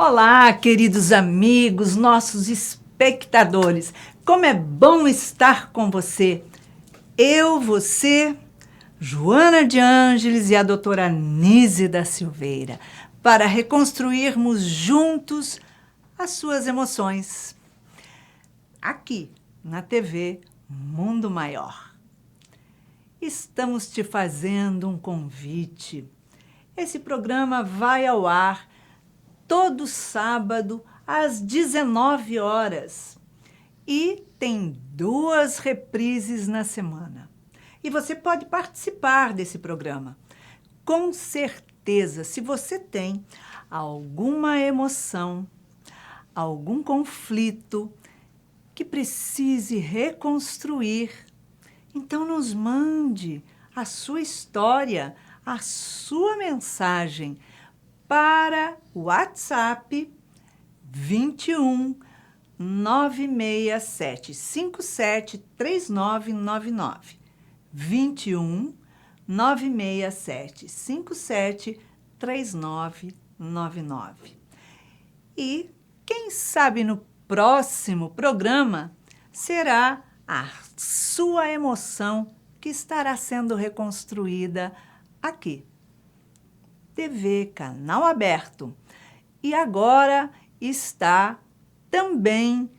Olá, queridos amigos, nossos espectadores. Como é bom estar com você. Eu, você, Joana de Ângeles e a doutora Nise da Silveira, para reconstruirmos juntos as suas emoções. Aqui, na TV Mundo Maior. Estamos te fazendo um convite. Esse programa vai ao ar todo sábado às 19 horas. E tem 2 reprises na semana. E você pode participar desse programa. Com certeza, se você tem alguma emoção, algum conflito que precise reconstruir, então nos mande a sua história, a sua mensagem para o WhatsApp 21 967 57 3999. 21 967 57 3999. E quem sabe no próximo programa será a sua emoção que estará sendo reconstruída aqui. TV Canal Aberto. E agora está também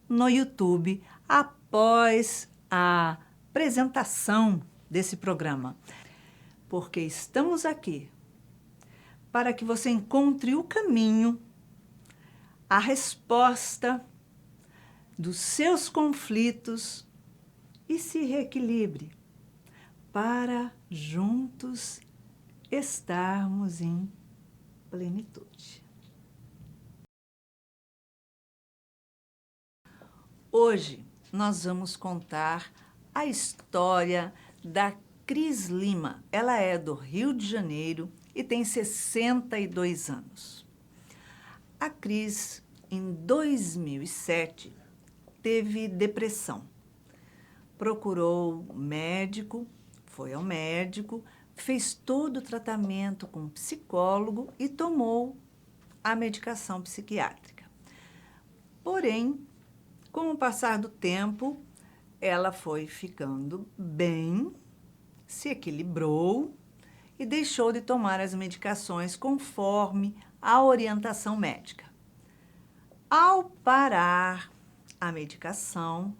no YouTube, após a apresentação desse programa. Porque estamos aqui para que você encontre o caminho, a resposta dos seus conflitos e se reequilibre para juntos estarmos em plenitude. Hoje nós vamos contar a história da Cris Lima. Ela é do Rio de Janeiro e tem 62 anos. A Cris, em 2007, teve depressão. Procurou médico, foi ao médico, fez todo o tratamento com psicólogo e tomou a medicação psiquiátrica. Porém, com o passar do tempo, ela foi ficando bem, se equilibrou e deixou de tomar as medicações conforme a orientação médica. Ao parar a medicação,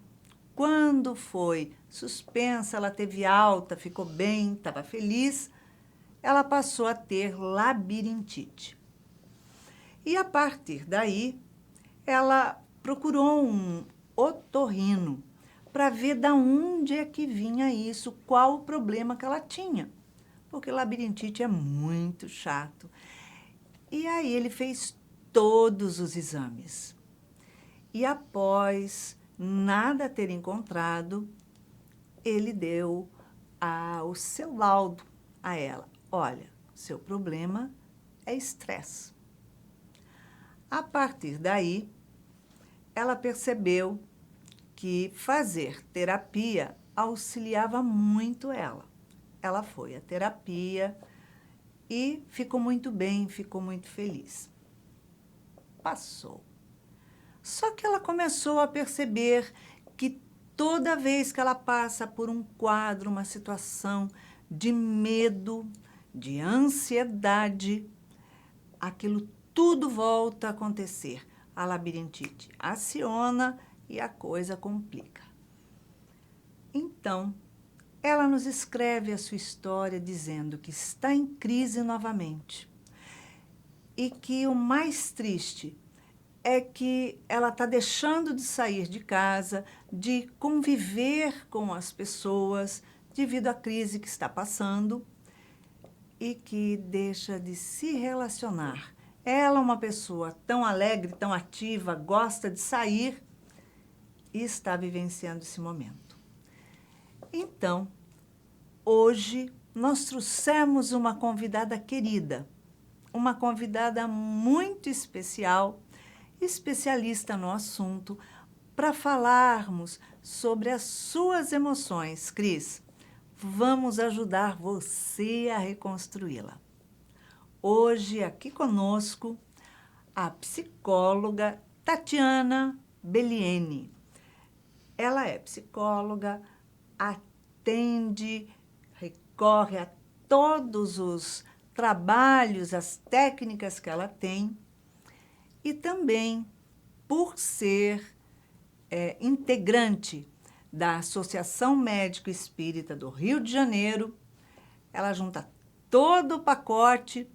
quando foi suspensa, ela teve alta, ficou bem, estava feliz, ela passou a ter labirintite. E a partir daí, ela procurou um otorrino para ver de onde é que vinha isso, qual o problema que ela tinha. Porque labirintite é muito chato. E aí ele fez todos os exames. E após nada ter encontrado, ele deu o seu laudo a ela. Olha, seu problema é estresse. A partir daí, ela percebeu que fazer terapia auxiliava muito ela. Ela foi à terapia e ficou muito bem, ficou muito feliz. Passou. Só que ela começou a perceber que toda vez que ela passa por um quadro, uma situação de medo, de ansiedade, aquilo tudo volta a acontecer. A labirintite aciona e a coisa complica. Então, ela nos escreve a sua história dizendo que está em crise novamente e que o mais triste é que ela está deixando de sair de casa, de conviver com as pessoas devido à crise que está passando e que deixa de se relacionar. Ela é uma pessoa tão alegre, tão ativa, gosta de sair e está vivenciando esse momento. Então, hoje nós trouxemos uma convidada querida, uma convidada muito especial, especialista no assunto, para falarmos sobre as suas emoções. Cris, vamos ajudar você a reconstruí-la. Hoje, aqui conosco, a psicóloga Tatiana Belliene. Ela é psicóloga, atende, recorre a todos os trabalhos, as técnicas que ela tem, e também, por ser integrante da Associação Médico Espírita do Rio de Janeiro, ela junta todo o pacote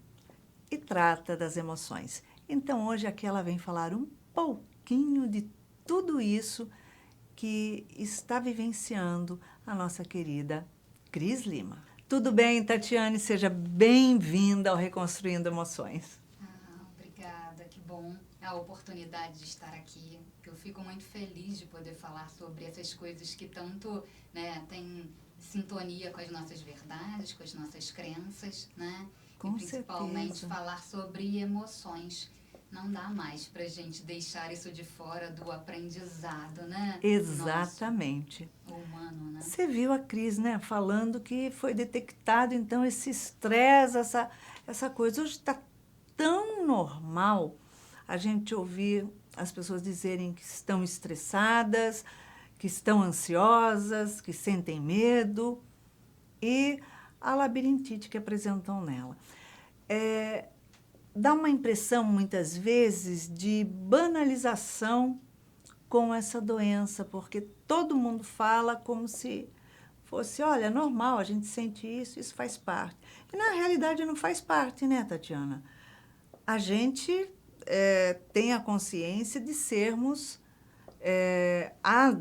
e trata das emoções. Então, hoje aqui ela vem falar um pouquinho de tudo isso que está vivenciando a nossa querida Cris Lima. Tudo bem, Tatiane? Seja bem-vinda ao Reconstruindo Emoções. Obrigada, que bom a oportunidade de estar aqui. Eu fico muito feliz de poder falar sobre essas coisas que tanto, né, têm sintonia com as nossas verdades, com as nossas crenças, né? Com e principalmente certeza. falar sobre emoções. Não dá mais para a gente deixar isso de fora do aprendizado, né? Exatamente. Nosso, humano, né? Você viu a Cris, né, falando que foi detectado, então, esse estresse, essa coisa. Hoje está tão normal a gente ouvir as pessoas dizerem que estão estressadas, que estão ansiosas, que sentem medo, e a labirintite que apresentam nela. Dá uma impressão, muitas vezes, de banalização com essa doença, porque todo mundo fala como se fosse, olha, normal, a gente sente isso faz parte. E, na realidade, não faz parte, né, Tatiana? A gente tem a consciência de sermos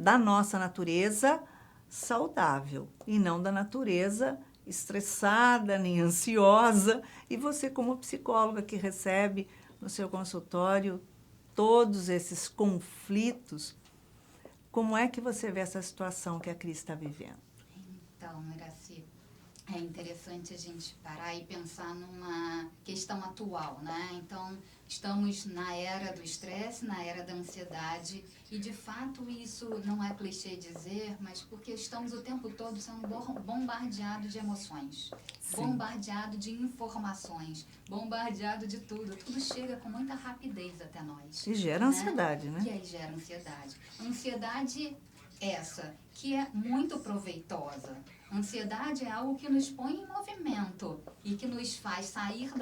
da nossa natureza saudável e não da natureza estressada, nem ansiosa. E você, como psicóloga que recebe no seu consultório todos esses conflitos, como é que você vê essa situação que a Cris está vivendo? Então, Iraci, é interessante a gente parar e pensar numa questão atual, né? Então, estamos na era do estresse, na era da ansiedade, e de fato isso não é clichê dizer, mas porque estamos o tempo todo sendo bombardeados de emoções, bombardeado de informações, bombardeado de tudo. Tudo chega com muita rapidez até nós. E gera ansiedade, né? E aí gera ansiedade. Ansiedade essa, que é muito proveitosa. Ansiedade é algo que nos põe em movimento e que nos faz sair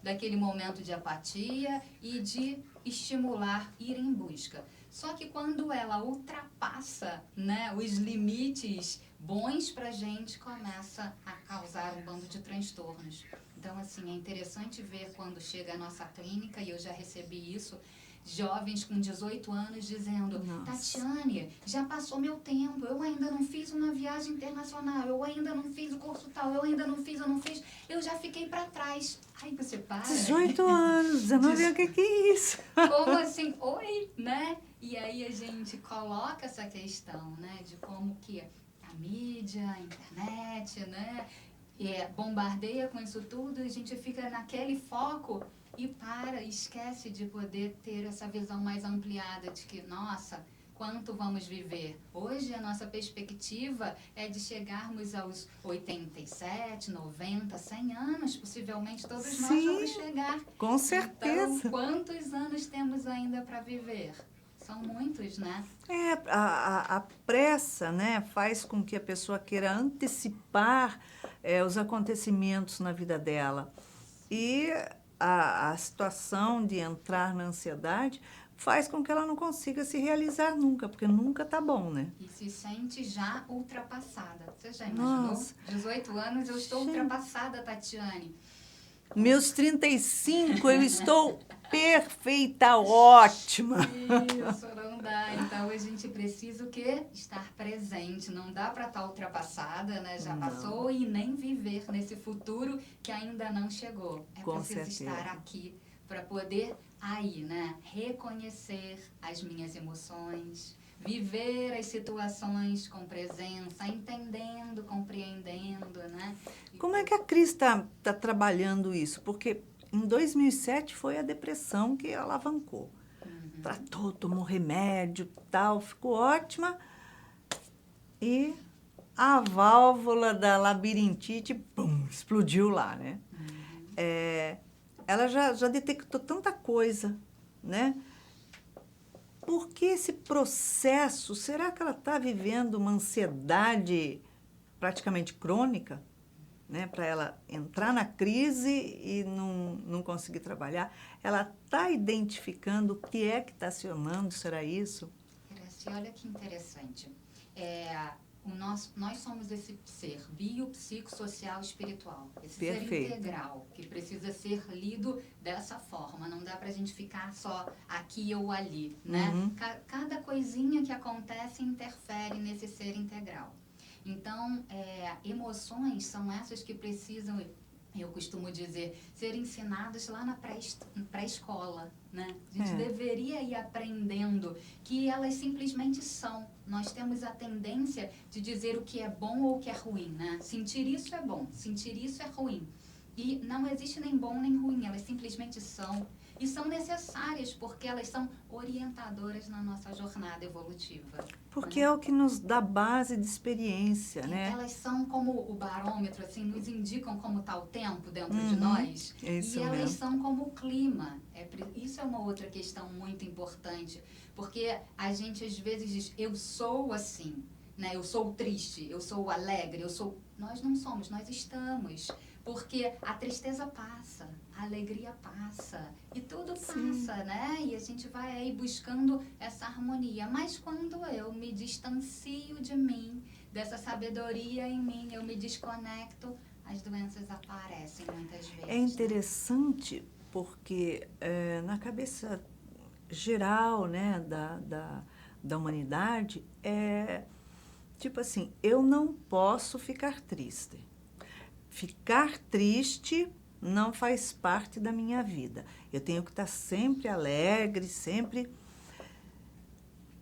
daquele momento de apatia e de estimular, ir em busca. Só que quando ela ultrapassa, né, os limites bons pra gente, começa a causar um bando de transtornos. Então, assim, é interessante ver quando chega a nossa clínica, e eu já recebi isso, jovens com 18 anos dizendo, Nossa. Tatiane, já passou meu tempo, eu ainda não fiz uma viagem internacional, eu ainda não fiz o curso tal, eu ainda não fiz, eu já fiquei para trás. Aí você para. 18 anos, 19 anos, o que é isso? Como assim? Oi, né? E aí a gente coloca essa questão, né, de como que a mídia, a internet, né, bombardeia com isso tudo, e a gente fica naquele foco e esquece de poder ter essa visão mais ampliada de que, nossa, quanto vamos viver? Hoje a nossa perspectiva é de chegarmos aos 87, 90, 100 anos, possivelmente todos Sim, nós vamos chegar. Com certeza. Então, quantos anos temos ainda para viver? São muitos, né? A pressa, né, faz com que a pessoa queira antecipar os acontecimentos na vida dela. E a situação de entrar na ansiedade faz com que ela não consiga se realizar nunca, porque nunca tá bom, né? E se sente já ultrapassada. Você já imaginou? Nossa. 18 anos, eu estou ultrapassada, Tatiane. Meus 35, eu estou perfeita, ótima. Isso, não dá. Então, a gente precisa o quê? Estar presente. Não dá para estar ultrapassada, né? Já passou, e nem viver nesse futuro que ainda não chegou. É preciso estar aqui para poder aí, né? Reconhecer as minhas emoções, viver as situações com presença, entendendo, compreendendo, né? Como é que a Cris está trabalhando isso? Porque em 2007 foi a depressão que alavancou. Tratou, tomou remédio, tal, ficou ótima. E a válvula da labirintite, pum, explodiu lá, né? ela já detectou tanta coisa, né? Por que esse processo? Será que ela está vivendo uma ansiedade praticamente crônica, né? Para ela entrar na crise e não conseguir trabalhar? Ela está identificando o que é que está acionando? Será isso? Olha que interessante. Nós somos esse ser biopsicossocial espiritual, esse Perfeito. ser integral, que precisa ser lido dessa forma. Não dá para a gente ficar só aqui ou ali, né? Uhum. Cada coisinha que acontece interfere nesse ser integral. Então, emoções são essas que precisam, eu costumo dizer, ser ensinadas lá na pré-escola, né? A gente deveria ir aprendendo que elas simplesmente são. Nós temos a tendência de dizer o que é bom ou o que é ruim, né? Sentir isso é bom, sentir isso é ruim. E não existe nem bom nem ruim, elas simplesmente são. E são necessárias porque elas são orientadoras na nossa jornada evolutiva. Porque né? é o que nos dá base de experiência, né? Elas são como o barômetro, assim, nos indicam como está o tempo dentro de nós. Isso e elas mesmo. são como o clima. Isso é uma outra questão muito importante. Porque a gente às vezes diz, eu sou assim, né? Eu sou triste, eu sou alegre, eu sou... Nós não somos, nós estamos. Porque a tristeza passa, a alegria passa, e tudo passa, né? E a gente vai aí buscando essa harmonia. Mas quando eu me distancio de mim, dessa sabedoria em mim, eu me desconecto, as doenças aparecem muitas vezes. É interessante porque na cabeça geral, né, da humanidade, tipo assim, eu não posso ficar triste. Ficar triste não faz parte da minha vida. Eu tenho que estar sempre alegre, sempre...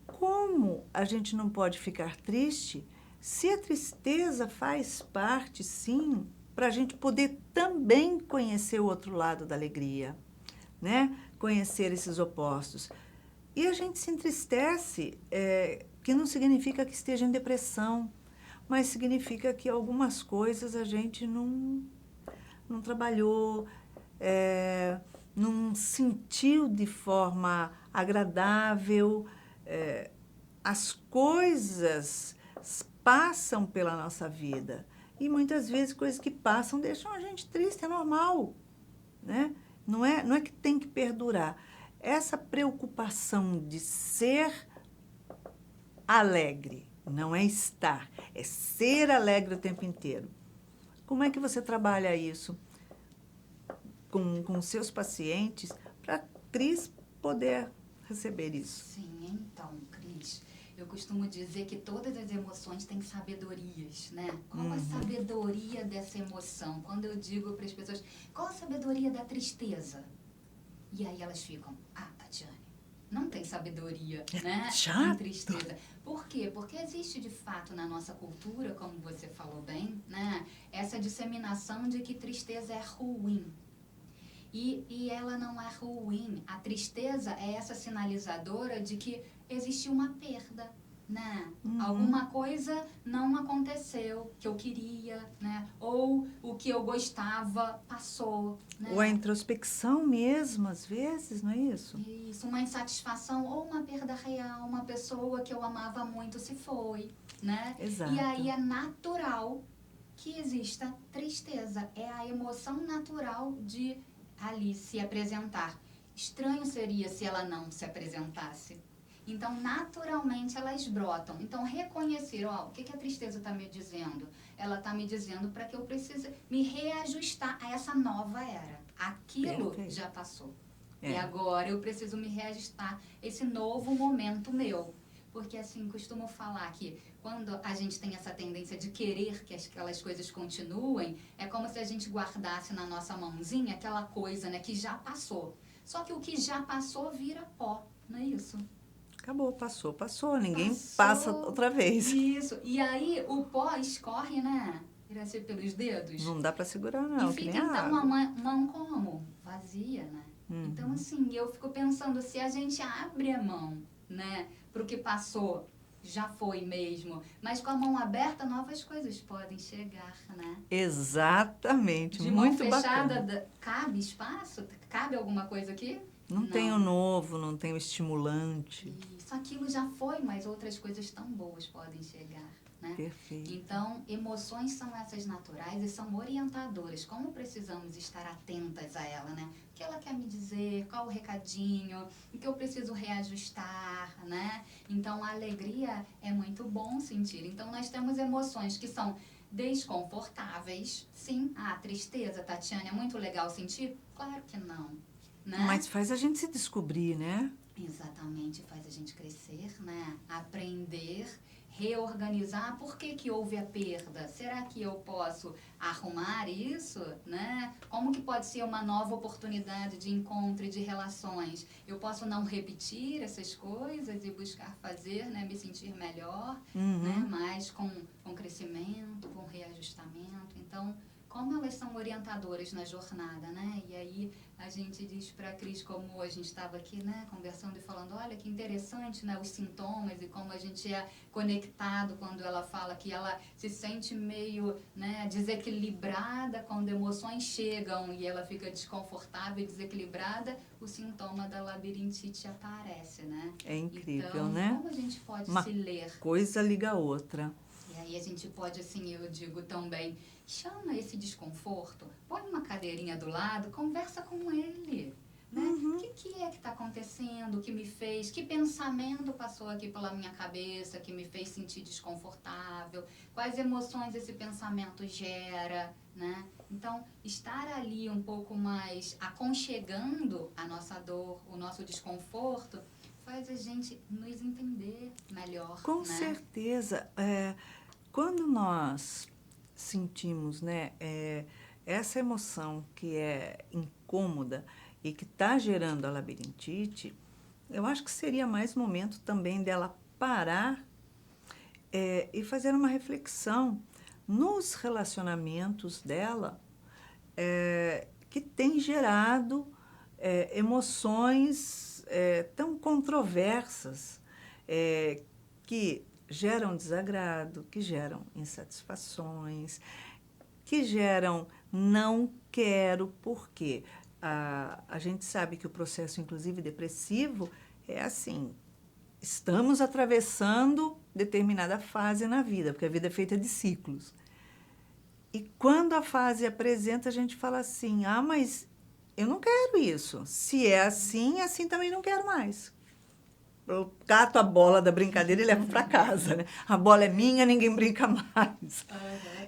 Como a gente não pode ficar triste se a tristeza faz parte, sim, para a gente poder também conhecer o outro lado da alegria, né? Conhecer esses opostos. E a gente se entristece, que não significa que esteja em depressão, mas significa que algumas coisas a gente não trabalhou, não sentiu de forma agradável. As coisas passam pela nossa vida e muitas vezes coisas que passam deixam a gente triste, é normal, né? Não é que tem que perdurar. Essa preocupação de ser alegre, não é estar, é ser alegre o tempo inteiro. Como é que você trabalha isso com seus pacientes para a Cris poder receber isso? Sim, então, Cris, eu costumo dizer que todas as emoções têm sabedorias, né? Qual a sabedoria dessa emoção? Quando eu digo para as pessoas, qual a sabedoria da tristeza? E aí elas ficam, Tatiane, não tem sabedoria, né? Chato. Em tristeza. Por quê? Porque existe de fato na nossa cultura, como você falou bem, né? Essa disseminação de que tristeza é ruim. E ela não é ruim. A tristeza é essa sinalizadora de que existe uma perda, né? Alguma coisa não aconteceu que eu queria, né? Ou o que eu gostava passou, né? Ou a introspecção mesmo, às vezes, não é isso? Isso, uma insatisfação ou uma perda real, uma pessoa que eu amava muito se foi, né? Exato. E aí é natural que exista tristeza. É a emoção natural de ali se apresentar. Estranho seria se ela não se apresentasse. Então, naturalmente, elas brotam. Então, reconhecer, o que a tristeza está me dizendo? Ela está me dizendo para que eu precise me reajustar a essa nova era. Aquilo já passou. E agora eu preciso me reajustar a esse novo momento meu. Porque, assim, costumo falar que quando a gente tem essa tendência de querer que aquelas coisas continuem, é como se a gente guardasse na nossa mãozinha aquela coisa, né, que já passou. Só que o que já passou vira pó, não é isso? Acabou, passou. Ninguém passa outra vez. Isso. E aí o pó escorre, né? Assim, pelos dedos. Não dá para segurar, não. E fica, então, uma mão como? Vazia, né? Então, assim, eu fico pensando, se a gente abre a mão, né, para o que passou, já foi mesmo. Mas com a mão aberta, novas coisas podem chegar, né? Exatamente, De muito mão fechada, bacana. cabe espaço? Cabe alguma coisa aqui? Não tem o novo, não tem o estimulante. Isso, aquilo já foi, mas outras coisas tão boas podem chegar, né? Perfeito. Então, emoções são essas naturais e são orientadoras. Como precisamos estar atentas a ela, né? O que ela quer me dizer, qual o recadinho, o que eu preciso reajustar, né? Então, a alegria é muito bom sentir. Então, nós temos emoções que são desconfortáveis. Sim, a tristeza, Tatiana, é muito legal sentir? Claro que não, né? Mas faz a gente se descobrir, né? Exatamente, faz a gente crescer, né? Aprender, reorganizar. Por que que houve a perda? Será que eu posso arrumar isso, né? Como que pode ser uma nova oportunidade de encontro e de relações? Eu posso não repetir essas coisas e buscar fazer, né? Me sentir melhor, né? Mas com crescimento, com reajustamento. Então, como elas são orientadoras na jornada, né? E aí a gente diz para a Cris, como a gente estava aqui, né, conversando e falando, olha que interessante, né, os sintomas e como a gente é conectado quando ela fala que ela se sente meio, né, desequilibrada quando emoções chegam e ela fica desconfortável e desequilibrada, o sintoma da labirintite aparece, né? É incrível, então, né? Como a gente pode Uma se ler? coisa liga a outra. E aí a gente pode, assim, eu digo também, chama esse desconforto, põe uma cadeirinha do lado, conversa com ele, né? O que é que está acontecendo, o que me fez, que pensamento passou aqui pela minha cabeça, que me fez sentir desconfortável, quais emoções esse pensamento gera, né? Então, estar ali um pouco mais aconchegando a nossa dor, o nosso desconforto, faz a gente nos entender melhor, Com né? certeza. Quando nós sentimos, né, essa emoção que é incômoda e que está gerando a labirintite, eu acho que seria mais momento também dela parar e fazer uma reflexão nos relacionamentos dela que tem gerado emoções tão controversas que geram desagrado, que geram insatisfações, que geram não quero, porque a gente sabe que o processo, inclusive depressivo, é assim, estamos atravessando determinada fase na vida, porque a vida é feita de ciclos. E quando a fase apresenta, a gente fala assim, mas eu não quero isso. Se é assim, assim também não quero mais. Eu cato a bola da brincadeira e levo para casa, né? A bola é minha, ninguém brinca mais.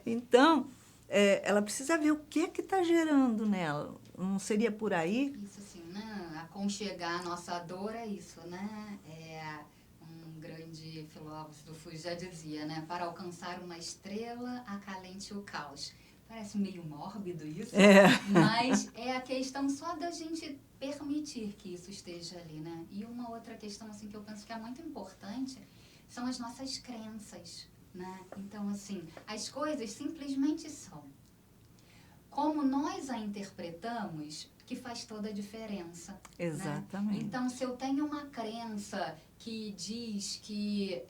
Então, ela precisa ver o que é que está gerando nela. Não seria por aí? Isso assim, né? Aconchegar a nossa dor é isso, né? Um grande filósofo já dizia, né? Para alcançar uma estrela, acalente o caos. Parece meio mórbido isso, mas é a questão só da gente permitir que isso esteja ali, né? E uma outra questão, assim, que eu penso que é muito importante são as nossas crenças, né? Então, assim, as coisas simplesmente são. Como nós a interpretamos, que faz toda a diferença. Exatamente. Né? Então, se eu tenho uma crença que diz que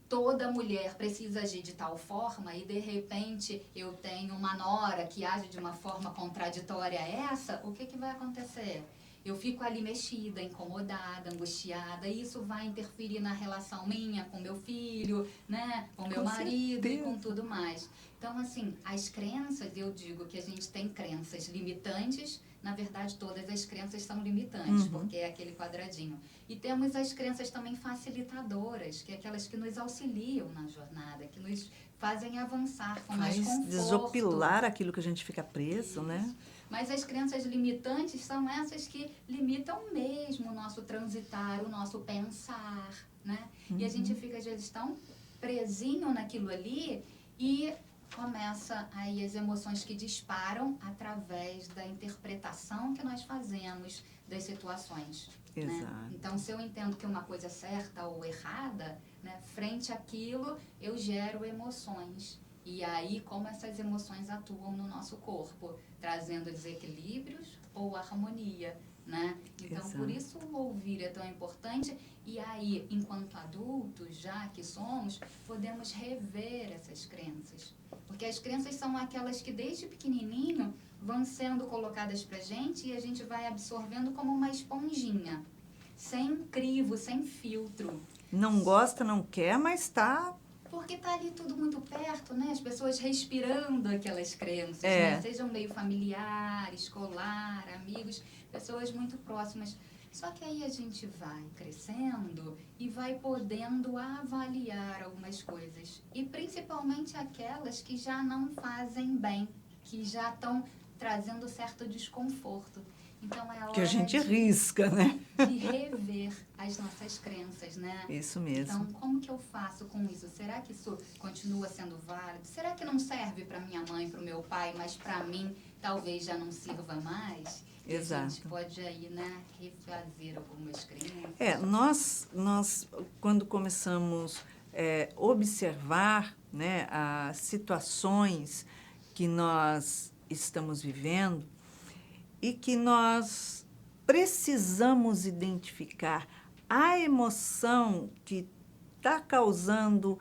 toda mulher precisa agir de tal forma e, de repente, eu tenho uma nora que age de uma forma contraditória a essa, o que vai acontecer? Eu fico ali mexida, incomodada, angustiada, e isso vai interferir na relação minha com meu filho, né, com meu marido e com tudo mais. Então, assim, as crenças, eu digo que a gente tem crenças limitantes, na verdade, todas as crenças são limitantes, porque é aquele quadradinho. E temos as crenças também facilitadoras, que é aquelas que nos auxiliam na jornada, que nos fazem avançar com mais conforto. Desopilar aquilo que a gente fica preso, né? Mas as crenças limitantes são essas que limitam mesmo o nosso transitar, o nosso pensar, né? E a gente fica, às vezes, tão presinho naquilo ali e começa aí as emoções que disparam através da interpretação que nós fazemos das situações. Né? Então, se eu entendo que uma coisa é certa ou errada, né, frente àquilo, eu gero emoções. E aí, como essas emoções atuam no nosso corpo, trazendo desequilíbrios ou harmonia. né? Então, Exato. por isso o ouvir é tão importante. E aí, enquanto adultos, já que somos, podemos rever essas crenças. Porque as crenças são aquelas que desde pequenininho vão sendo colocadas pra gente e a gente vai absorvendo como uma esponjinha, sem crivo, sem filtro. Não gosta, não quer, mas tá... Porque tá ali tudo muito perto, né? As pessoas respirando aquelas crenças, É. né? Sejam meio familiar, escolar, amigos, pessoas muito próximas. Só que aí a gente vai crescendo e vai podendo avaliar algumas coisas. E principalmente aquelas que já não fazem bem, que já estão trazendo certo desconforto. Então é hora Que a gente risca, né? de rever as nossas crenças, né? Isso mesmo. Então, como que eu faço com isso? Será que isso continua sendo válido? Será que não serve para minha mãe, para o meu pai, mas para mim talvez já não sirva mais? E Exato. a gente pode aí, né, refazer algumas crenças. Nós quando começamos observar, né, as situações que nós estamos vivendo e que nós precisamos identificar a emoção que está causando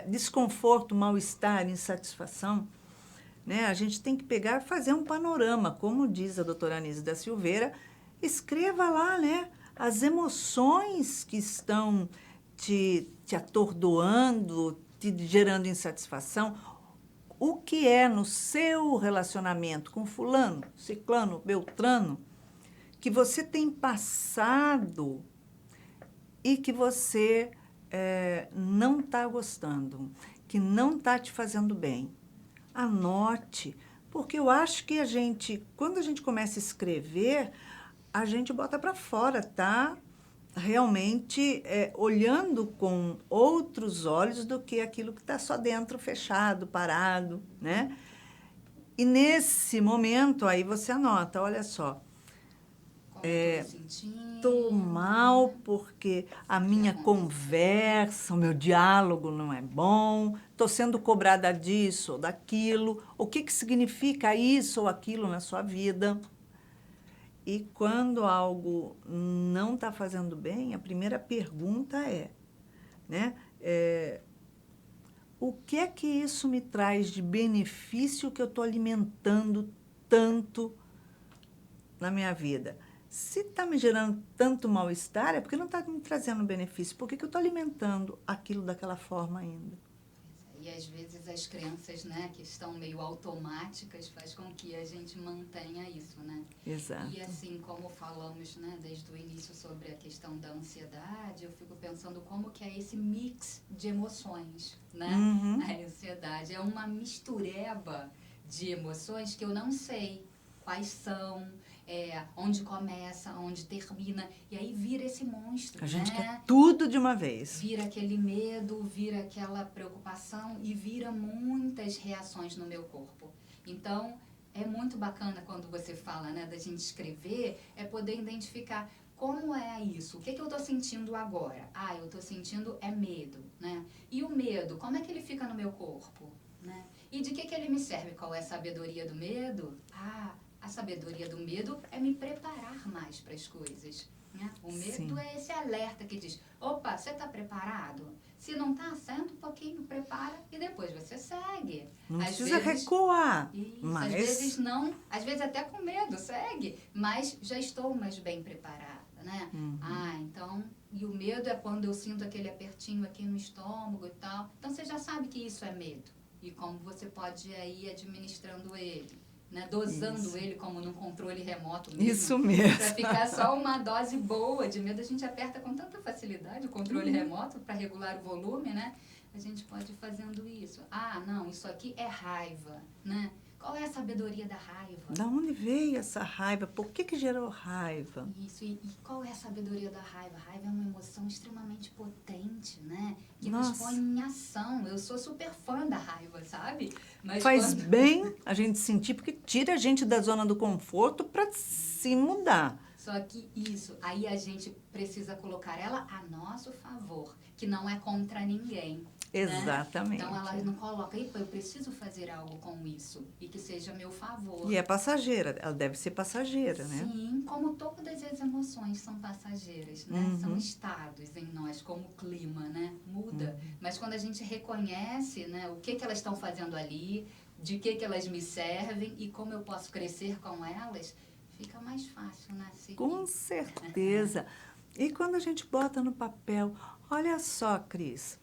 desconforto, mal-estar, insatisfação, né? A gente tem que pegar e fazer um panorama, como diz a doutora Anísia da Silveira, escreva lá, né, as emoções que estão te atordoando, te gerando insatisfação, o que é no seu relacionamento com fulano, ciclano, beltrano, que você tem passado e que você não está gostando, que não está te fazendo bem. Anote, porque eu acho que quando a gente começa a escrever, a gente bota para fora, tá? Realmente olhando com outros olhos do que aquilo que está só dentro, fechado, parado, né? E nesse momento aí você anota, olha só, Como eu tô sentindo. estou mal porque a minha conversa, o meu diálogo não é bom, estou sendo cobrada disso ou daquilo, o que significa isso ou aquilo na sua vida. E quando algo não está fazendo bem, a primeira pergunta né, o que é que isso me traz de benefício que eu estou alimentando tanto na minha vida? Se está me gerando tanto mal-estar, é porque não está me trazendo benefício. Por que eu estou alimentando aquilo daquela forma ainda? E às vezes as crenças, né, que estão meio automáticas, faz com que a gente mantenha isso, né? Exato. E assim, como falamos, né, desde o início sobre a questão da ansiedade, eu fico pensando como que é esse mix de emoções, né? Uhum. A ansiedade é uma mistureba de emoções que eu não sei quais são, onde começa, onde termina, e aí vira esse monstro, A gente né? quer tudo de uma vez. Vira aquele medo, vira aquela preocupação e vira muitas reações no meu corpo. Então, é muito bacana quando você fala, né, da gente escrever, poder identificar como é isso, o que eu estou sentindo agora? Ah, eu estou sentindo medo, né? E o medo, como é que ele fica no meu corpo, né? E de que ele me serve? Qual é a sabedoria do medo? Ah, a sabedoria do medo é me preparar mais para as coisas. Né? O medo Sim. é esse alerta que diz, opa, você está preparado? Se não está, senta um pouquinho, prepara e depois você segue. Não Às precisa vezes, recuar, isso, mas... às vezes não, às vezes até com medo, segue, mas já estou mais bem preparada, né? Uhum. Ah, então, e o medo é quando eu sinto aquele apertinho aqui no estômago e tal. Então você já sabe que isso é medo e como você pode ir administrando ele. Né, dosando Isso. ele como num controle remoto mesmo. Isso mesmo. Para ficar só uma dose boa de medo, a gente aperta com tanta facilidade o controle remoto para regular o volume, né? A gente pode ir fazendo isso. Ah, não, isso aqui é raiva, né? Qual é a sabedoria da raiva? Da onde veio essa raiva? Por que gerou raiva? Isso, e qual é a sabedoria da raiva? A raiva é uma emoção extremamente potente, né? Que Nossa. nos põe em ação. Eu sou super fã da raiva, sabe? Mas faz bem a gente sentir, porque tira a gente da zona do conforto para se mudar. Só que isso, aí a gente precisa colocar ela a nosso favor, que não é contra ninguém. Exatamente. Então, ela não coloca, eu preciso fazer algo com isso e que seja a meu favor. E é passageira, ela deve ser passageira, né? Sim, como todas as emoções são passageiras, né? São estados em nós, como o clima, né? Muda. Mas quando a gente reconhece, né, o que elas estão fazendo ali, de que elas me servem e como eu posso crescer com elas, fica mais fácil, né? Com certeza. E quando a gente bota no papel, olha só, Cris,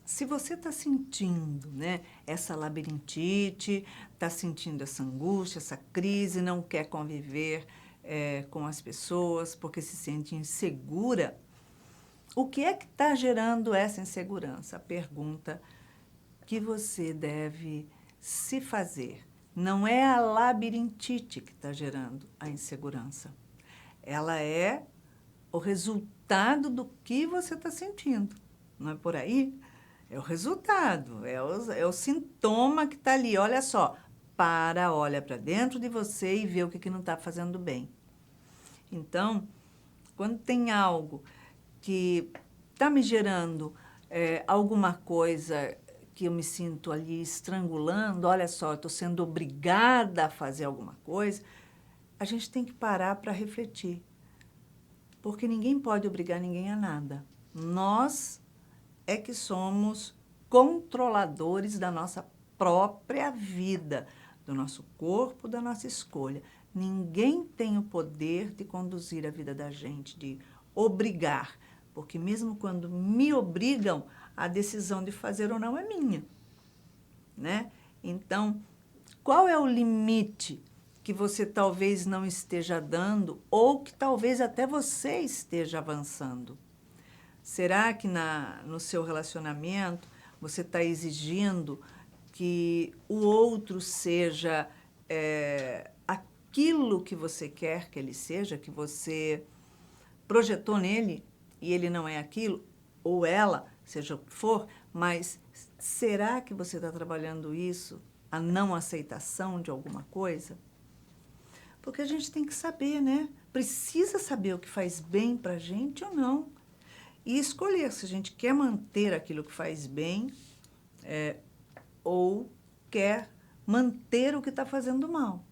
se você está sentindo, né, essa labirintite, está sentindo essa angústia, essa crise, não quer conviver com as pessoas porque se sente insegura, o que é que está gerando essa insegurança? A pergunta que você deve se fazer. Não é a labirintite que está gerando a insegurança. Ela é o resultado do que você está sentindo. Não é por aí? É o resultado, é o sintoma que está ali. Olha só, olha para dentro de você e vê o que não está fazendo bem. Então, quando tem algo que está me gerando alguma coisa que eu me sinto ali estrangulando, olha só, eu estou sendo obrigada a fazer alguma coisa, a gente tem que parar para refletir. Porque ninguém pode obrigar ninguém a nada. Nós é que somos controladores da nossa própria vida, do nosso corpo, da nossa escolha. Ninguém tem o poder de conduzir a vida da gente, de obrigar, porque mesmo quando me obrigam, a decisão de fazer ou não é minha, né? Então, qual é o limite que você talvez não esteja dando ou que talvez até você esteja avançando? Será que no seu relacionamento você está exigindo que o outro seja aquilo que você quer que ele seja, que você projetou nele e ele não é aquilo, ou ela, seja o que for, mas será que você está trabalhando isso, a não aceitação de alguma coisa? Porque a gente tem que saber, né? Precisa saber o que faz bem para a gente ou não. E escolher se a gente quer manter aquilo que faz bem ou quer manter o que está fazendo mal.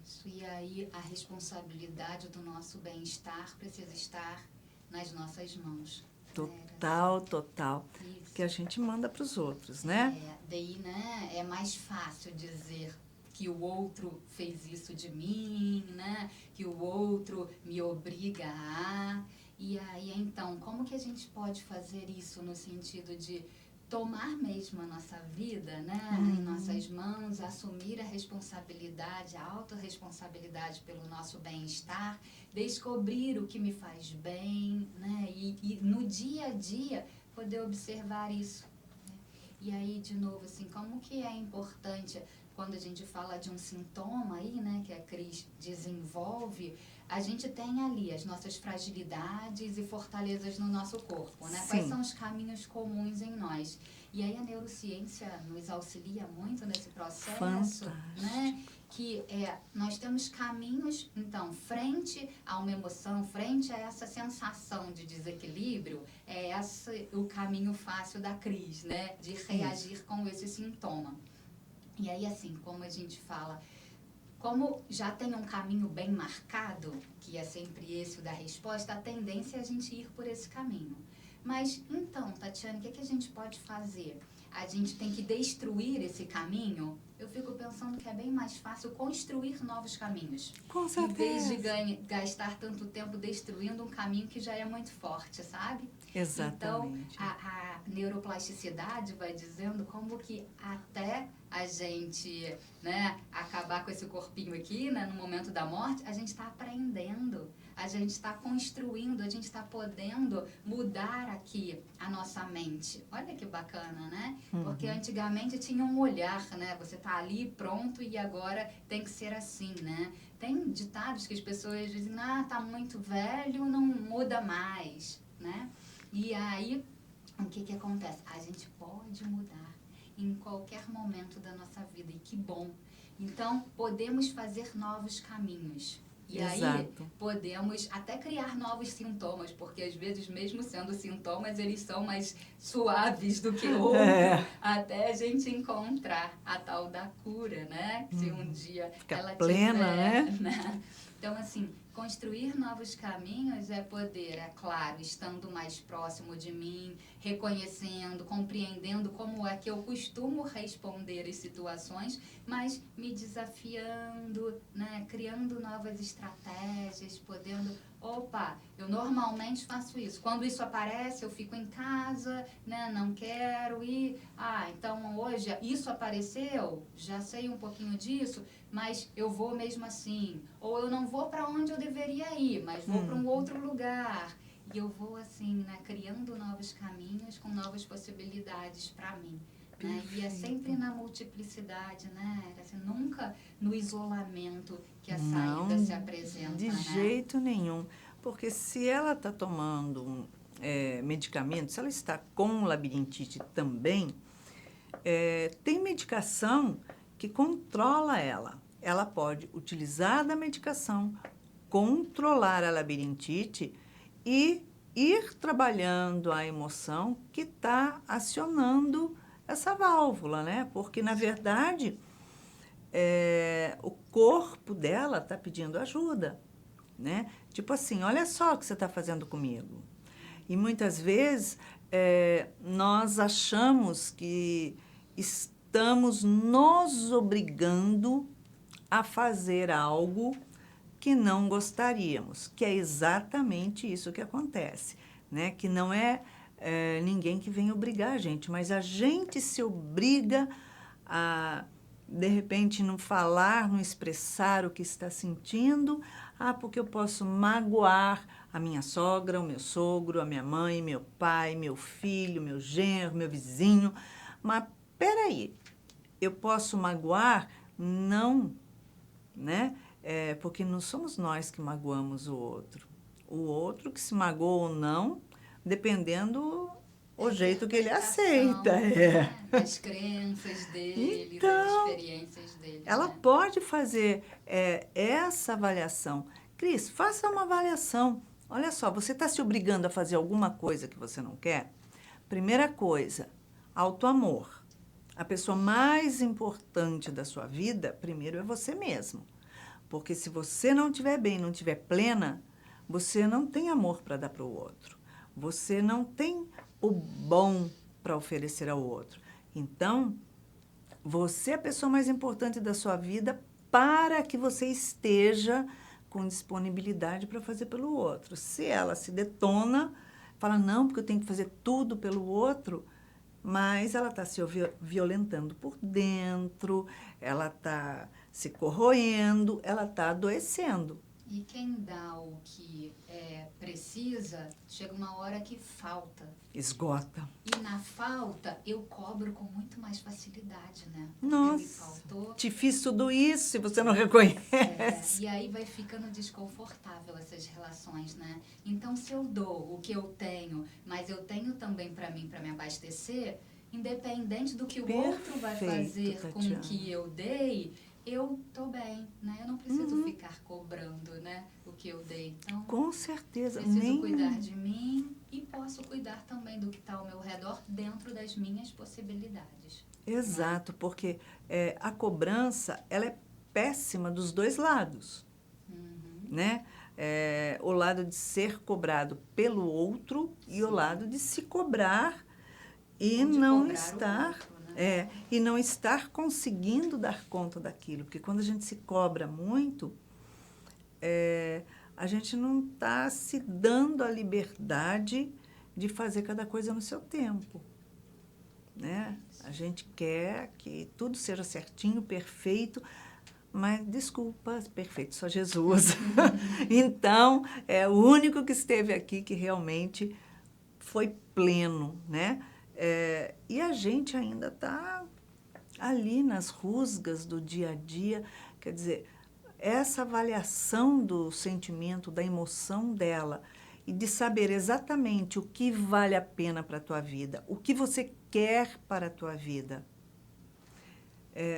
Isso, e aí a responsabilidade do nosso bem-estar precisa estar nas nossas mãos. Total, total. Isso. Que a gente manda para os outros, né? Daí, né, é mais fácil dizer que o outro fez isso de mim, né? Que o outro me obriga a... E aí, então, como que a gente pode fazer isso no sentido de tomar mesmo a nossa vida, né, em nossas mãos, assumir a responsabilidade, a autorresponsabilidade pelo nosso bem-estar, descobrir o que me faz bem, né, e no dia a dia poder observar isso. Né? E aí, de novo, assim, como que é importante quando a gente fala de um sintoma aí, né, que a Cris desenvolve, a gente tem ali as nossas fragilidades e fortalezas no nosso corpo, né? Sim. Quais são os caminhos comuns em nós? E aí a neurociência nos auxilia muito nesse processo, Fantástico. né? Que nós temos caminhos, então, frente a uma emoção, frente a essa sensação de desequilíbrio, é esse o caminho fácil da Cris, né? De reagir com esse sintoma. E aí, assim, como a gente fala, como já tem um caminho bem marcado, que é sempre esse o da resposta, a tendência é a gente ir por esse caminho. Mas, então, Tatiana, o que a gente pode fazer? A gente tem que destruir esse caminho? Eu fico pensando que é bem mais fácil construir novos caminhos. Com certeza. Em vez de gastar tanto tempo destruindo um caminho que já é muito forte, sabe? Exatamente. Então, a neuroplasticidade vai dizendo como que até a gente, né, acabar com esse corpinho aqui, né, no momento da morte, a gente está aprendendo, a gente está construindo, a gente está podendo mudar aqui a nossa mente. Olha que bacana, né? Porque antigamente tinha um olhar, né? Você tá ali pronto e agora tem que ser assim, né? Tem ditados que as pessoas dizem, tá muito velho, não muda mais, né? E aí, o que acontece? A gente pode mudar em qualquer momento da nossa vida, e que bom. Então, podemos fazer novos caminhos. E aí Exato. podemos até criar novos sintomas, porque às vezes, mesmo sendo sintomas, eles são mais suaves do que outro, até a gente encontrar a tal da cura, né? Se um dia Fica ela plena, tiver, né? Então, assim, construir novos caminhos é poder, é claro, estando mais próximo de mim, reconhecendo, compreendendo como é que eu costumo responder às situações, mas me desafiando, né? Criando novas estratégias, podendo... Opa, eu normalmente faço isso. Quando isso aparece, eu fico em casa, né? Não quero ir. Então hoje isso apareceu, já sei um pouquinho disso, mas eu vou mesmo assim. Ou eu não vou para onde eu deveria ir, mas vou para um outro lugar. E eu vou assim, né, criando novos caminhos com novas possibilidades para mim. Né? E é sempre na multiplicidade, né? Assim, nunca no isolamento que a saída se apresenta. De jeito nenhum. Porque se ela está tomando medicamento, se ela está com labirintite também, tem medicação que controla ela. Ela pode utilizar da medicação, controlar a labirintite e ir trabalhando a emoção que está acionando essa válvula, né? Porque, na verdade, o corpo dela está pedindo ajuda, né? Tipo assim, olha só o que você está fazendo comigo. E muitas vezes nós achamos que estamos nos obrigando a fazer algo que não gostaríamos, que é exatamente isso que acontece, né? Que não é ninguém que vem obrigar a gente, mas a gente se obriga a, de repente, não falar, não expressar o que está sentindo, porque eu posso magoar a minha sogra, o meu sogro, a minha mãe, meu pai, meu filho, meu genro, meu vizinho. Mas, peraí, eu posso magoar? Não, né? Porque não somos nós que magoamos o outro. O outro que se magoa ou não, dependendo o jeito que ele aceita. Né? Das crenças dele, das Então, experiências dele. ela né? pode fazer essa avaliação. Cris, faça uma avaliação. Olha só, você está se obrigando a fazer alguma coisa que você não quer? Primeira coisa, autoamor. A pessoa mais importante da sua vida, primeiro, é você mesmo. Porque se você não estiver bem, não estiver plena, você não tem amor para dar para o outro. Você não tem o bom para oferecer ao outro. Então, você é a pessoa mais importante da sua vida para que você esteja com disponibilidade para fazer pelo outro. Se ela se detona, fala, não, porque eu tenho que fazer tudo pelo outro, mas ela está se violentando por dentro, ela está se corroendo, ela está adoecendo. E quem dá o que precisa, chega uma hora que falta. Esgota. E na falta, eu cobro com muito mais facilidade, né? Porque me Nossa, faltou. te fiz tudo isso e você não reconhece. E aí vai ficando desconfortável essas relações, né? Então, se eu dou o que eu tenho, mas eu tenho também para mim, para me abastecer, independente do que o outro vai fazer com o que eu dei, eu tô bem, né? Eu não preciso ficar cobrando, né, o que eu dei. Então, com certeza. Preciso cuidar de mim e posso cuidar também do que está ao meu redor dentro das minhas possibilidades. Exato, porque a cobrança, ela é péssima dos dois lados, né? O lado de ser cobrado pelo outro e o lado de se cobrar e não estar e não estar conseguindo dar conta daquilo, porque quando a gente se cobra muito, a gente não está se dando a liberdade de fazer cada coisa no seu tempo, né? A gente quer que tudo seja certinho, perfeito, mas desculpa, perfeito só Jesus. Então, é o único que esteve aqui que realmente foi pleno, né? E a gente ainda está ali nas rusgas do dia a dia, quer dizer, essa avaliação do sentimento, da emoção dela e de saber exatamente o que vale a pena para a tua vida, o que você quer para a tua vida.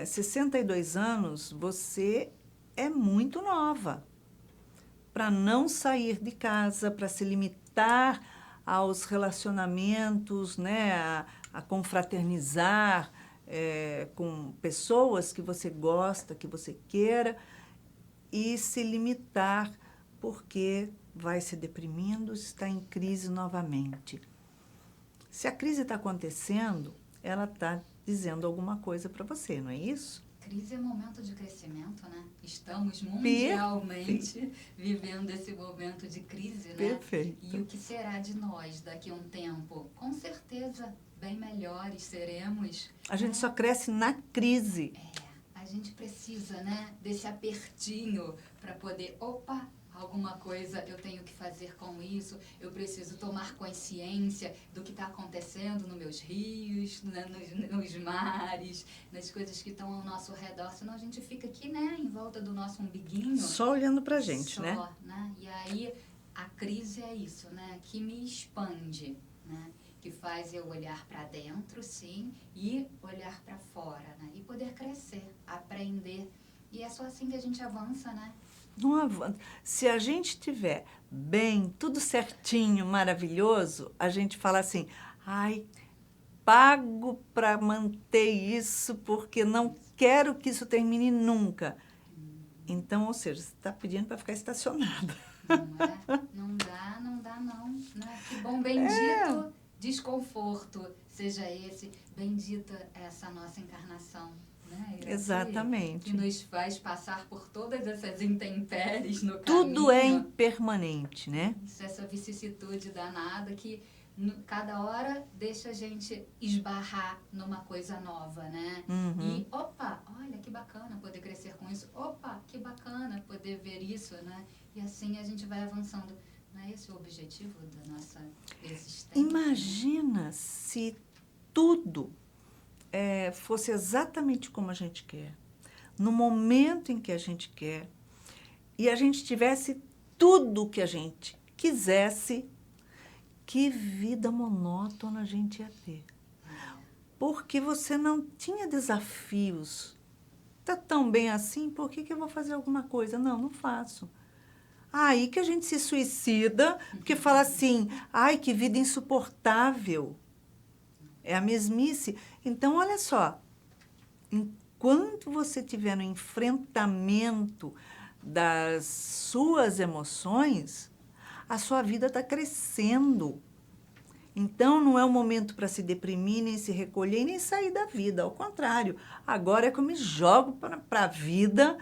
62 anos, você é muito nova. para não sair de casa, para se limitar aos relacionamentos, né, a confraternizar com pessoas que você gosta, que você queira, e se limitar porque vai se deprimindo, está em crise novamente. Se a crise está acontecendo, ela está dizendo alguma coisa para você, não é isso? Crise é momento de crescimento, né? Estamos mundialmente vivendo esse momento de crise, né? Perfeito. E o que será de nós daqui a um tempo? Com certeza, bem melhores seremos. A gente só cresce na crise. A gente precisa, né, desse apertinho para poder, opa, alguma coisa eu tenho que fazer com isso, eu preciso tomar consciência do que está acontecendo nos meus rios, né, nos mares, nas coisas que estão ao nosso redor, senão a gente fica aqui, né, em volta do nosso umbiguinho. Só olhando pra gente, né? E aí a crise é isso, né, que me expande, né? Que faz eu olhar para dentro, sim, e olhar para fora, né? E poder crescer, aprender. E é só assim que a gente avança, né? Não avança. Se a gente tiver bem, tudo certinho, maravilhoso, a gente fala assim, ai, pago para manter isso porque não quero que isso termine nunca. Então, ou seja, você está pedindo para ficar estacionado. Não é? Não dá não. Né? Que bom, bendito desconforto seja esse, bendita essa nossa encarnação. Né, exatamente. Que nos faz passar por todas essas intempéries no caminho. Tudo é impermanente, né? Essa vicissitude danada que cada hora deixa a gente esbarrar numa coisa nova, né? Uhum. E, opa, olha que bacana poder crescer com isso. Opa, que bacana poder ver isso, né? E assim a gente vai avançando. Não é esse o objetivo da nossa existência? Imagina se tudo fosse exatamente como a gente quer, no momento em que a gente quer, e a gente tivesse tudo o que a gente quisesse, que vida monótona a gente ia ter. Porque você não tinha desafios. Está tão bem assim, por que eu vou fazer alguma coisa? Não faço. Aí que a gente se suicida, porque fala assim, ai, que vida insuportável. É a mesmice. Então, olha só, enquanto você estiver no enfrentamento das suas emoções, a sua vida está crescendo. Então, não é o momento para se deprimir, nem se recolher, nem sair da vida. Ao contrário, agora é que eu me jogo para a vida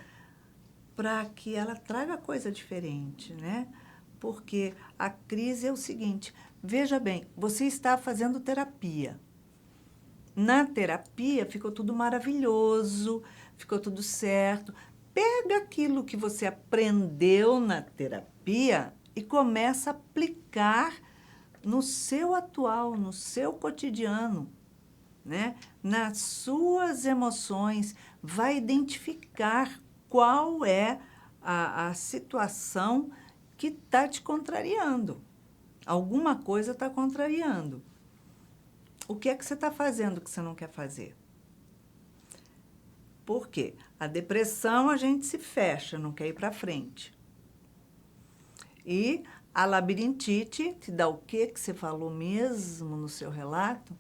para que ela traga coisa diferente, né? Porque a crise é o seguinte, veja bem, você está fazendo terapia. Na terapia ficou tudo maravilhoso, ficou tudo certo. Pega aquilo que você aprendeu na terapia e começa a aplicar no seu atual, no seu cotidiano, né? Nas suas emoções, vai identificar qual é a situação que está te contrariando. Alguma coisa está contrariando. O que é que você está fazendo que você não quer fazer? Por quê? A depressão a gente se fecha, não quer ir para frente. E a labirintite te dá o quê que você falou mesmo no seu relato?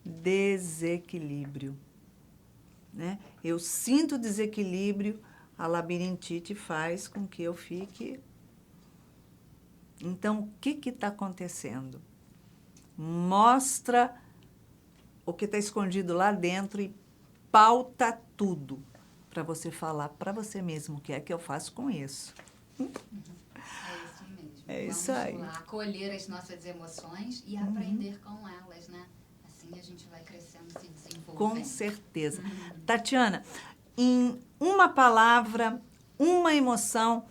Desequilíbrio. Né? Eu sinto desequilíbrio, a labirintite faz com que eu fique... Então, o que está acontecendo? Mostra o que está escondido lá dentro e pauta tudo para você falar para você mesmo o que é que eu faço com isso. É isso mesmo. É isso aí. Vamos lá, acolher as nossas emoções e aprender com elas, né? Assim a gente vai crescendo, se desenvolvendo. Com certeza. Tatiana, em uma palavra, uma emoção,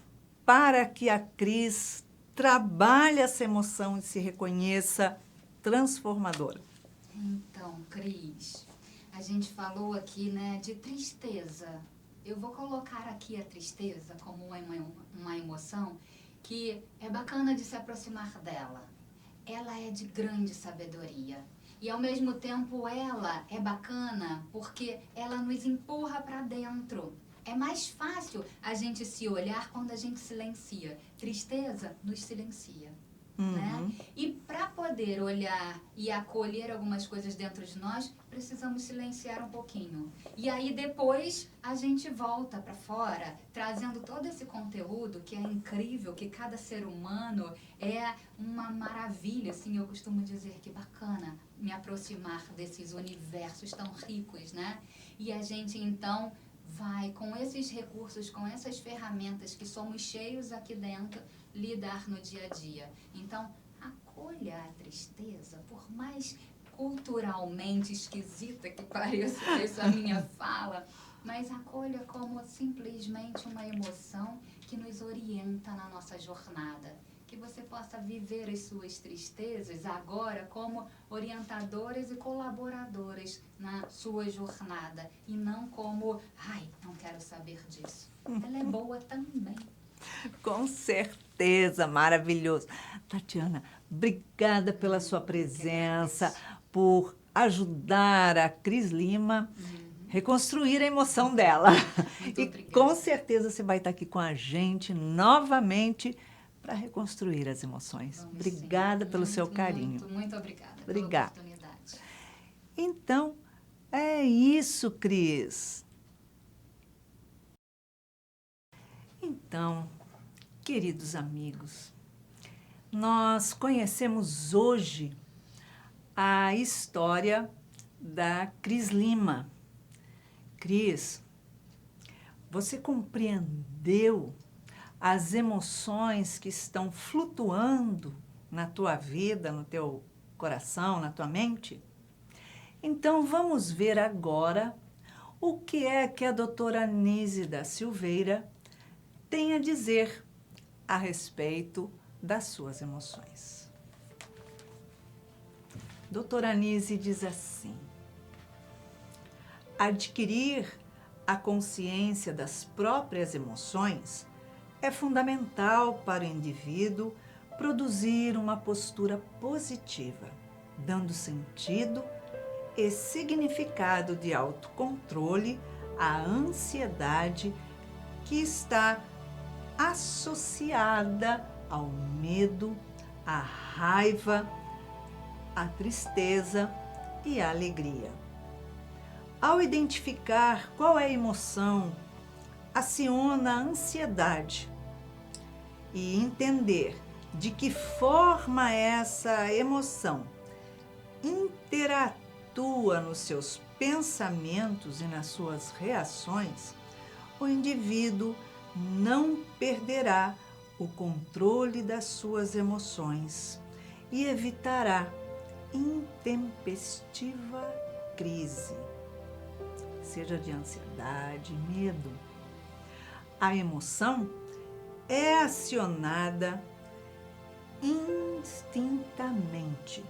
para que a Cris trabalhe essa emoção e se reconheça transformadora. Então, Cris, a gente falou aqui, né, de tristeza. Eu vou colocar aqui a tristeza como uma emoção que é bacana de se aproximar dela. Ela é de grande sabedoria. E, ao mesmo tempo, ela é bacana porque ela nos empurra para dentro. É mais fácil a gente se olhar quando a gente silencia. Tristeza nos silencia. Né? E para poder olhar e acolher algumas coisas dentro de nós, precisamos silenciar um pouquinho. E aí depois a gente volta para fora, trazendo todo esse conteúdo que é incrível, que cada ser humano é uma maravilha. Assim, eu costumo dizer que bacana me aproximar desses universos tão ricos, né? E a gente então vai com esses recursos, com essas ferramentas que somos cheios aqui dentro, lidar no dia a dia. Então, acolha a tristeza, por mais culturalmente esquisita que pareça essa minha fala, mas acolha como simplesmente uma emoção que nos orienta na nossa jornada. Que você possa viver as suas tristezas agora como orientadoras e colaboradoras na sua jornada e não como, ai, não quero saber disso. Ela é boa também. Com certeza, maravilhoso. Tatiana, obrigada pela sua presença, por ajudar a Cris Lima reconstruir a emoção dela. Muito E obrigada. com certeza você vai estar aqui com a gente novamente para reconstruir as emoções. Vamos Obrigada sim. pelo seu carinho. Muito obrigada Obrigada. pela oportunidade. Então, é isso, Cris. Então, queridos amigos, nós conhecemos hoje a história da Cris Lima. Cris, você compreendeu as emoções que estão flutuando na tua vida, no teu coração, na tua mente? Então, vamos ver agora o que é que a doutora Anísia da Silveira tem a dizer a respeito das suas emoções. Doutora Anísia diz assim: adquirir a consciência das próprias emoções é fundamental para o indivíduo produzir uma postura positiva, dando sentido e significado de autocontrole à ansiedade que está associada ao medo, à raiva, à tristeza e à alegria. Ao identificar qual é a emoção, aciona a ansiedade e entender de que forma essa emoção interatua nos seus pensamentos e nas suas reações, o indivíduo não perderá o controle das suas emoções e evitará intempestiva crise, seja de ansiedade, medo. A emoção é acionada instintamente,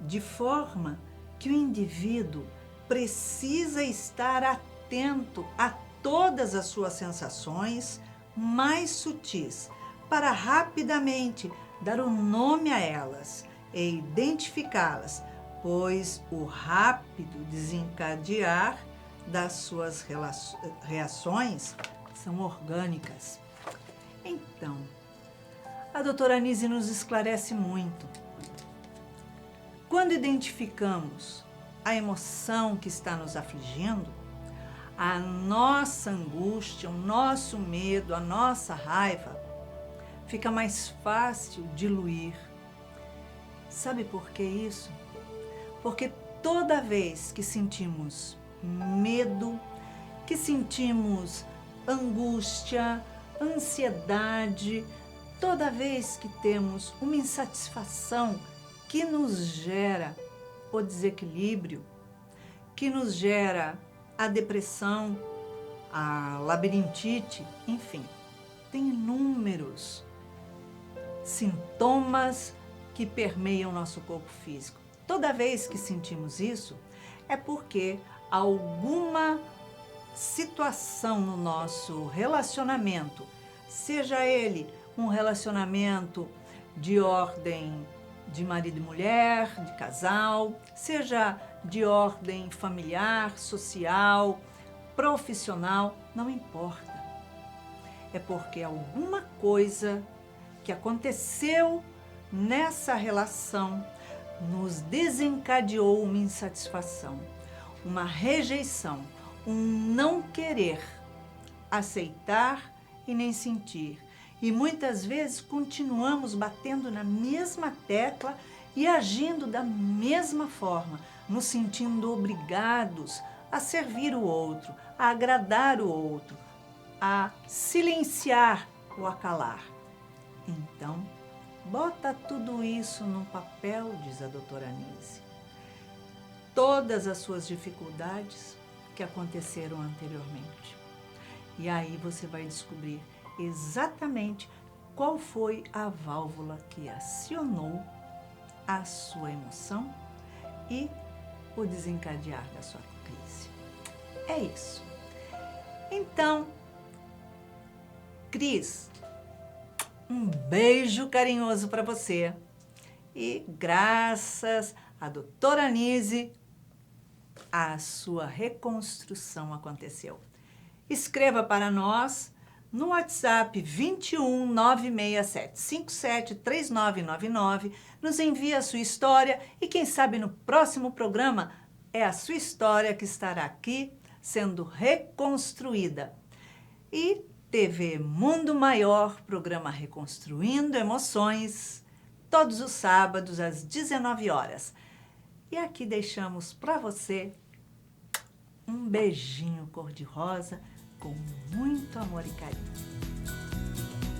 de forma que o indivíduo precisa estar atento a todas as suas sensações mais sutis para rapidamente dar o nome a elas e identificá-las, pois o rápido desencadear das suas reações são orgânicas. Então, a doutora Anísia nos esclarece muito. Quando identificamos a emoção que está nos afligindo, a nossa angústia, o nosso medo, a nossa raiva, fica mais fácil diluir. Sabe por que isso? Porque toda vez que sentimos medo, que sentimos angústia, ansiedade, toda vez que temos uma insatisfação que nos gera o desequilíbrio, que nos gera a depressão, a labirintite, enfim, tem inúmeros sintomas que permeiam o nosso corpo físico. Toda vez que sentimos isso, é porque alguma situação no nosso relacionamento, seja ele um relacionamento de ordem de marido e mulher, de casal, seja de ordem familiar, social, profissional, não importa. É porque alguma coisa que aconteceu nessa relação nos desencadeou uma insatisfação, uma rejeição, um não querer aceitar e nem sentir. E muitas vezes continuamos batendo na mesma tecla e agindo da mesma forma, nos sentindo obrigados a servir o outro, a agradar o outro, a silenciar ou a calar. Então, bota tudo isso no papel, diz a doutora Anise. Todas as suas dificuldades que aconteceram anteriormente. E aí você vai descobrir exatamente qual foi a válvula que acionou a sua emoção e o desencadear da sua crise. É isso. Então, Cris, um beijo carinhoso para você. E graças à doutora Anise, a sua reconstrução aconteceu. Escreva para nós no WhatsApp 21 967 57 3999. Nos envie a sua história e quem sabe no próximo programa é a sua história que estará aqui sendo reconstruída. E TV Mundo Maior, programa Reconstruindo Emoções, todos os sábados às 19 horas. E aqui deixamos para você um beijinho cor-de-rosa com muito amor e carinho.